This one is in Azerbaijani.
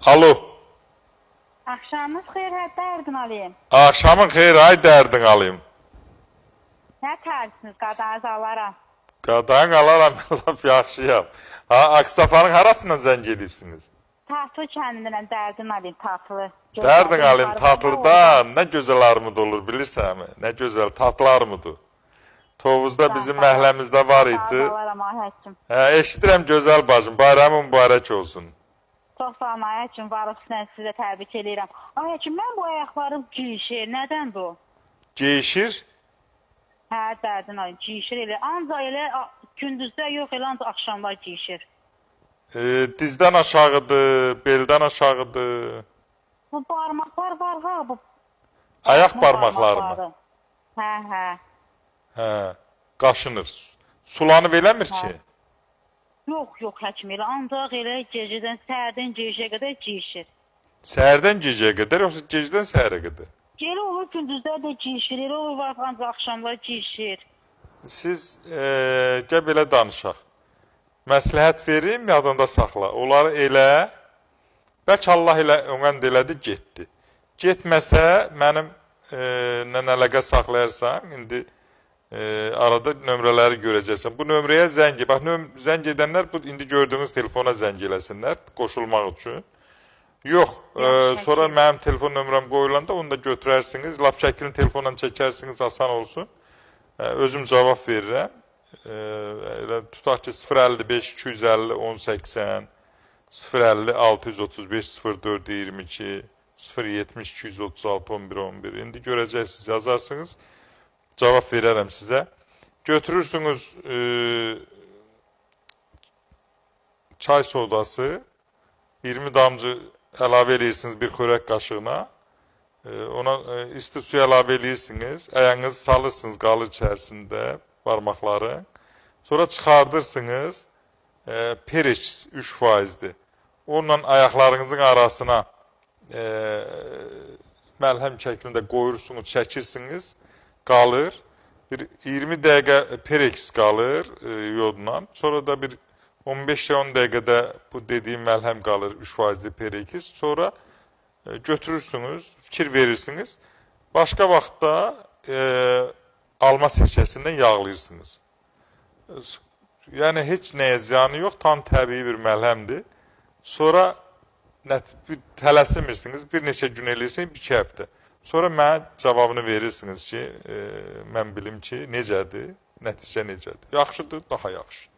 Alo. Axşamınız xeyir, hətta ərdin alayım. Akşamın xeyir, ay dərdin alayım. Nə tərsiniz, qadanızı alaram. Qadan alaram, laf yaxşıyam. Ha, Akstafanın harasından zəng edibsiniz? Tatlı kəndindən dərdin alayım, tatlı. Dərdin alayım, tatlıda nə gözəl armud olur, bilirsənmi? Nə gözəl, tatlı armudu. Tovuzda bizim məhəlləmizdə var idi. Alaram, ay həkim. Hə, eşidirəm gözəl bacım, bayramın mübarək olsun. Çox sağ olun, ay həkim, varısınız, sizə təbrik edirəm. Ay həkim, mən bu ayaqlarım giyişir, nədən bu? Geyişir. Hə, dərdin alayım, giyişir elə. Ancaq elə gündüzdə yox, elə ancaq axşamlar giyişir. Dizdən aşağıdır, beldən aşağıdır. Bu barmaqlar var ha, bu. Ayaq barmaqları mı? Hə, hə. Hə, qaşınır. Sulanıb eləmir ki. Yox, yox həkim, elə ancaq elə gecədən, səhərdən gecəyə qədər giyişir. Səhərdən gecəyə qədər, yoxsa gecədən səhərə qədər? Elə olur gündüzdə də giyişir, elə olur var ancaq axşamlar giyişir. Siz gəl belə danışaq. Məsləhət verim, yadında saxla. Onları elə, bəlkə Allah elə öngənd elədi, getdi. Getməsə, mənim əlaqə saxlayarsan, indi arada nömrələri görəcəksən. Bu nömrəyə zəng, bax, zəng edənlər bu indi gördüyünüz telefona zəng eləsinlər, qoşulmaq üçün. Yox, sonra mənim telefon nömrəm qoyulanda onu da götürərsiniz, lap şəklini telefonla çəkərsiniz, asan olsun. Özüm cavab verirəm. Tutaq ki, 055 250 1080, 050 635 04 22, 070 236 11 11. İndi görəcəksiniz, yazarsınız. Cavab verərəm sizə. Götürürsünüz çay sodası, 20 damcı əlavə edirsiniz bir xörək qaşığına. Ona isti suya əlavə edirsiniz. Ayağınızı salırsınız qalı içərisində barmaqları. Sonra çıxardırsınız. Perex 3%'dir. Onunla ayaqlarınızın arasına məlhəm şəklində qoyursunuz, çəkirsiniz. Qalır. Bir 20 dəqiqə Perex qalır yodla. Sonra da bir 15-10 dəqiqədə bu dediyim məlhəm qalır 3%'li Perex. Sonra götürürsünüz, fikir verirsiniz. Başqa vaxtda alma sirkəsindən yağlayırsınız. Yəni heç nəyə ziyanı yox, tam təbii bir məlhəmdir. Sonra tələsimirsiniz, bir neçə gün eləyirsiniz, 2 həftə. Sonra mənə cavabını verirsiniz ki, mən bilim ki, necədir, nəticə necədir. Yaxşıdır, daha yaxşı.